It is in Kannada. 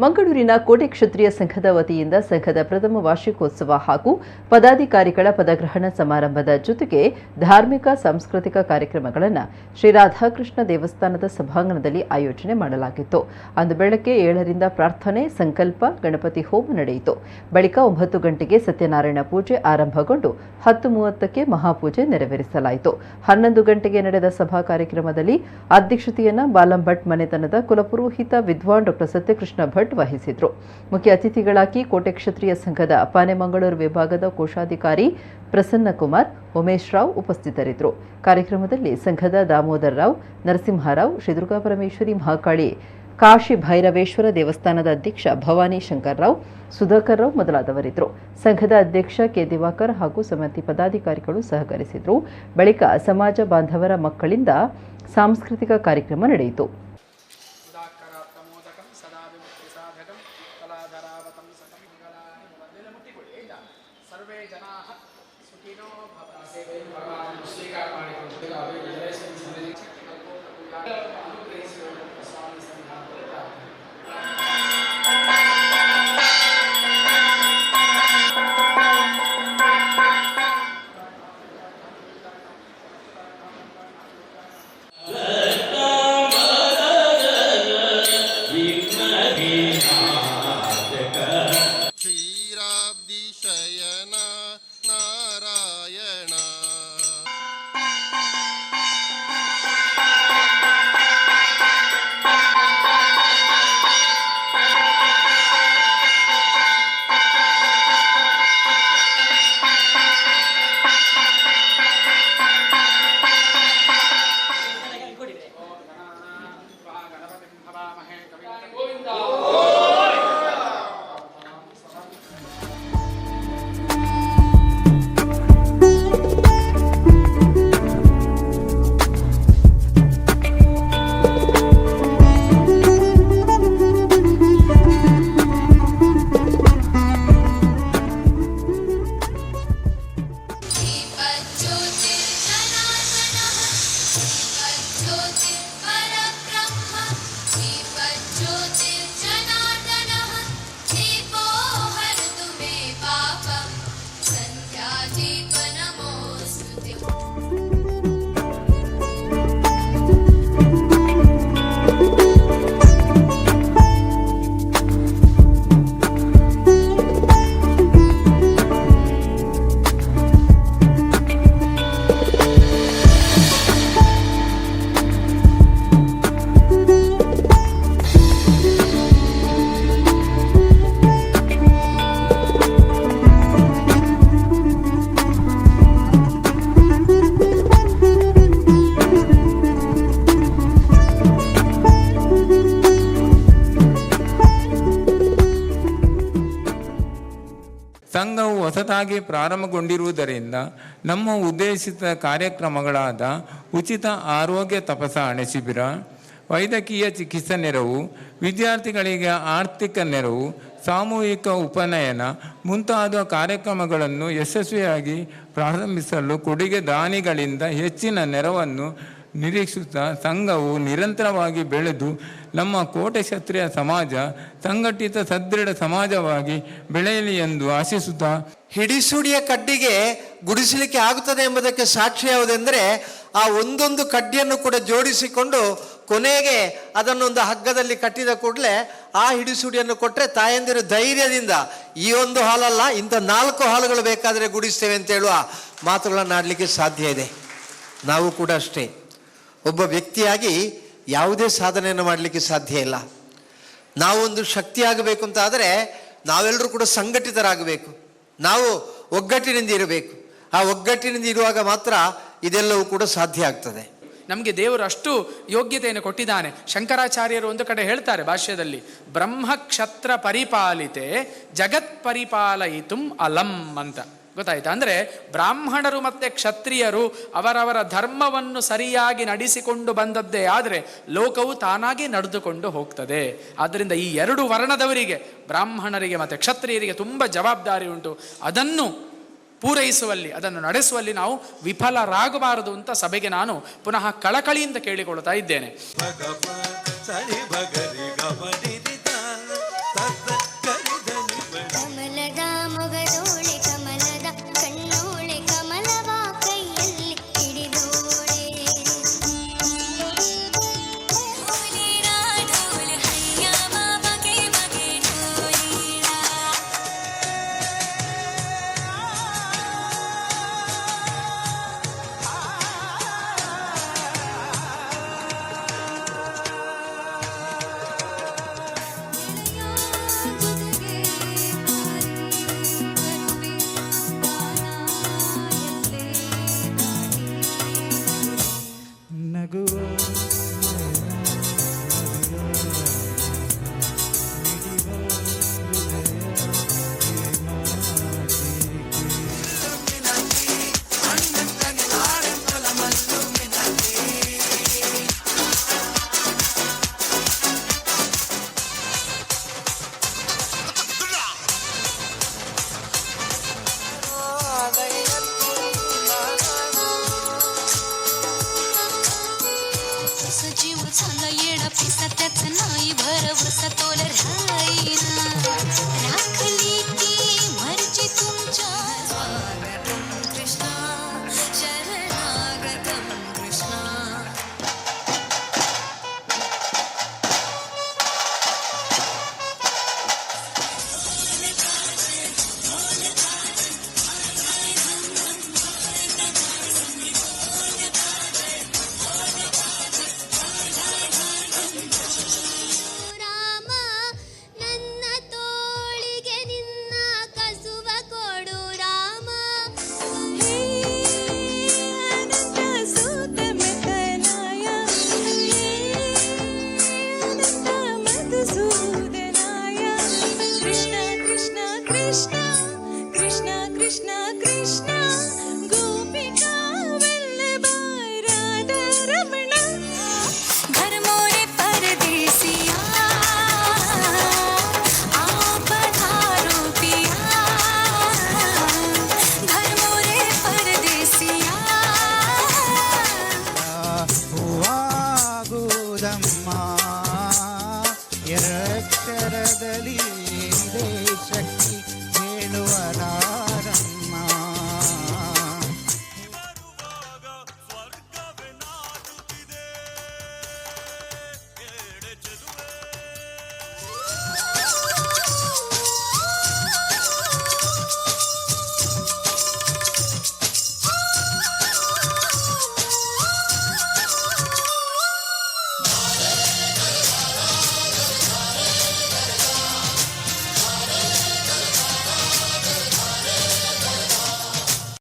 ಮಂಗಳೂರಿನ ಕೋಟೆ ಕ್ಷತ್ರಿಯ ಸಂಘದ ವತಿಯಿಂದ ಸಂಘದ ಪ್ರಥಮ ವಾರ್ಷಿಕೋತ್ಸವ ಹಾಗೂ ಪದಾಧಿಕಾರಿಗಳ ಪದಗ್ರಹಣ ಸಮಾರಂಭದ ಜೊತೆಗೆ ಧಾರ್ಮಿಕ ಸಾಂಸ್ಕೃತಿಕ ಕಾರ್ಯಕ್ರಮಗಳನ್ನು ಶ್ರೀ ರಾಧಾಕೃಷ್ಣ ದೇವಸ್ಥಾನದ ಸಭಾಂಗಣದಲ್ಲಿ ಆಯೋಜನೆ ಮಾಡಲಾಗಿತ್ತು. ಅಂದು ಬೆಳಗ್ಗೆ 7ರಿಂದ ಪ್ರಾರ್ಥನೆ, ಸಂಕಲ್ಪ, ಗಣಪತಿ ಹೋಮ ನಡೆಯಿತು. ಬಳಿಕ 9 ಗಂಟೆಗೆ ಸತ್ಯನಾರಾಯಣ ಪೂಜೆ ಆರಂಭಗೊಂಡು 10:30ಕ್ಕೆ ಮಹಾಪೂಜೆ ನೆರವೇರಿಸಲಾಯಿತು. 11 ಗಂಟೆಗೆ ನಡೆದ ಸಭಾ ಕಾರ್ಯಕ್ರಮದಲ್ಲಿ ಅಧ್ಯಕ್ಷತೆಯನ್ನು ಬಾಲಂ ಭಟ್ ಮನೆತನದ ಕುಲಪುರೋಹಿತ ವಿದ್ವಾನ್ ಡಾ ಸತ್ಯಕೃಷ್ಣ ಭಟ್ ವಹಿಸಿದ್ರು. ಮುಖ್ಯ ಅತಿಥಿಗಳಾಗಿ ಕೋಟೆ ಕ್ಷತ್ರಿಯ ಸಂಘದ ಪಾನೆಮಂಗಳೂರು ವಿಭಾಗದ ಕೋಶಾಧಿಕಾರಿ ಪ್ರಸನ್ನ ಕುಮಾರ್, ಉಮೇಶ್ ರಾವ್ ಉಪಸ್ಥಿತರಿದ್ದರು. ಕಾರ್ಯಕ್ರಮದಲ್ಲಿ ಸಂಘದ ದಾಮೋದರ ರಾವ್, ನರಸಿಂಹರಾವ್, ಶ್ರೀ ದುರ್ಗಾ ಪರಮೇಶ್ವರಿ ಮಹಾಕಾಳಿ ಕಾಶಿ ಭೈರವೇಶ್ವರ ದೇವಸ್ಥಾನದ ಅಧ್ಯಕ್ಷ ಭವಾನಿ ಶಂಕರ್ ರಾವ್, ಸುಧಾಕರ್ ರಾವ್ ಮೊದಲಾದವರಿದ್ದರು. ಸಂಘದ ಅಧ್ಯಕ್ಷ ಕೆ ದಿವಾಕರ್ ಹಾಗೂ ಸಮಿತಿ ಪದಾಧಿಕಾರಿಗಳು ಸಹಕರಿಸಿದರು. ಬಳಿಕ ಸಮಾಜ ಬಾಂಧವರ ಮಕ್ಕಳಿಂದ ಸಾಂಸ್ಕೃತಿಕ ಕಾರ್ಯಕ್ರಮ ನಡೆಯಿತು. ಸಂಘವು ಹೊಸದಾಗಿ ಪ್ರಾರಂಭಗೊಂಡಿರುವುದರಿಂದ ನಮ್ಮ ಉದ್ದೇಶಿತ ಕಾರ್ಯಕ್ರಮಗಳಾದ ಉಚಿತ ಆರೋಗ್ಯ ತಪಾಸಣೆ ಶಿಬಿರ, ವೈದ್ಯಕೀಯ ಚಿಕಿತ್ಸಾ ನೆರವು, ವಿದ್ಯಾರ್ಥಿಗಳಿಗೆ ಆರ್ಥಿಕ ನೆರವು, ಸಾಮೂಹಿಕ ಉಪನಯನ ಮುಂತಾದ ಕಾರ್ಯಕ್ರಮಗಳನ್ನು ಯಶಸ್ವಿಯಾಗಿ ಪ್ರಾರಂಭಿಸಲು ಕೊಡುಗೆ ದಾನಿಗಳಿಂದ ಹೆಚ್ಚಿನ ನೆರವನ್ನು ನಿರೀಕ್ಷಿಸುತ್ತಾ ಸಂಘವು ನಿರಂತರವಾಗಿ ಬೆಳೆದು ನಮ್ಮ ಕೋಟೆ ಕ್ಷತ್ರಿಯ ಸಮಾಜ ಸಂಘಟಿತ ಸದೃಢ ಸಮಾಜವಾಗಿ ಬೆಳೆಯಲಿ ಎಂದು ಆಶಿಸುತ್ತಾ, ಹಿಡಿಸುಡಿಯ ಕಡ್ಡಿಗೆ ಗುಡಿಸಲಿಕ್ಕೆ ಆಗುತ್ತದೆ ಎಂಬುದಕ್ಕೆ ಸಾಕ್ಷಿ ಯಾವುದೆಂದರೆ ಆ ಒಂದೊಂದು ಕಡ್ಡಿಯನ್ನು ಕೂಡ ಜೋಡಿಸಿಕೊಂಡು ಕೊನೆಗೆ ಅದನ್ನೊಂದು ಹಗ್ಗದಲ್ಲಿ ಕಟ್ಟಿದ ಕೂಡಲೇ ಆ ಹಿಡಿಸುಡಿಯನ್ನು ಕೊಟ್ಟರೆ ತಾಯಂದಿರು ಧೈರ್ಯದಿಂದ ಈ ಒಂದು ಹಾಲಲ್ಲ, ಇಂಥ 4 ಹಾಲುಗಳು ಬೇಕಾದರೆ ಗುಡಿಸ್ತೇವೆ ಅಂತ ಹೇಳುವ ಮಾತುಗಳನ್ನು ಆಡಲಿಕ್ಕೆ ಸಾಧ್ಯ ಇದೆ. ನಾವು ಕೂಡ ಅಷ್ಟೇ, ಒಬ್ಬ ವ್ಯಕ್ತಿಯಾಗಿ ಯಾವುದೇ ಸಾಧನೆಯನ್ನು ಮಾಡಲಿಕ್ಕೆ ಸಾಧ್ಯ ಇಲ್ಲ. ನಾವೊಂದು ಶಕ್ತಿಯಾಗಬೇಕು ಅಂತ ಆದರೆ ನಾವೆಲ್ಲರೂ ಕೂಡ ಸಂಘಟಿತರಾಗಬೇಕು, ನಾವು ಒಗ್ಗಟ್ಟಿನಿಂದ ಇರಬೇಕು. ಆ ಒಗ್ಗಟ್ಟಿನಿಂದ ಇರುವಾಗ ಮಾತ್ರ ಇದೆಲ್ಲವೂ ಕೂಡ ಸಾಧ್ಯ ಆಗ್ತದೆ. ನಮಗೆ ದೇವರು ಅಷ್ಟು ಯೋಗ್ಯತೆಯನ್ನು ಕೊಟ್ಟಿದ್ದಾನೆ. ಶಂಕರಾಚಾರ್ಯರು ಒಂದು ಕಡೆ ಹೇಳ್ತಾರೆ ಭಾಷ್ಯದಲ್ಲಿ, ಬ್ರಹ್ಮ ಕ್ಷತ್ರ ಪರಿಪಾಲಿತೆ ಜಗತ್ ಪರಿಪಾಲಯಿತುಂ ಅಲಂ ಅಂತ. ಗೊತ್ತಾಯ್ತಾ? ಅಂದರೆ ಬ್ರಾಹ್ಮಣರು ಮತ್ತು ಕ್ಷತ್ರಿಯರು ಅವರವರ ಧರ್ಮವನ್ನು ಸರಿಯಾಗಿ ನಡೆಸಿಕೊಂಡು ಬಂದದ್ದೇ ಆದರೆ ಲೋಕವು ತಾನಾಗಿ ನಡೆದುಕೊಂಡು ಹೋಗ್ತದೆ. ಆದ್ದರಿಂದ ಈ 2 ವರ್ಣದವರಿಗೆ, ಬ್ರಾಹ್ಮಣರಿಗೆ ಮತ್ತು ಕ್ಷತ್ರಿಯರಿಗೆ ತುಂಬ ಜವಾಬ್ದಾರಿ ಉಂಟು. ಅದನ್ನು ಪೂರೈಸುವಲ್ಲಿ, ಅದನ್ನು ನಡೆಸುವಲ್ಲಿ ನಾವು ವಿಫಲರಾಗಬಾರದು ಅಂತ ಸಭೆಗೆ ನಾನು ಪುನಃ ಕಳಕಳಿಯಿಂದ ಕೇಳಿಕೊಳ್ತಾ ಇದ್ದೇನೆ. ಮನದಲ್ಲಿ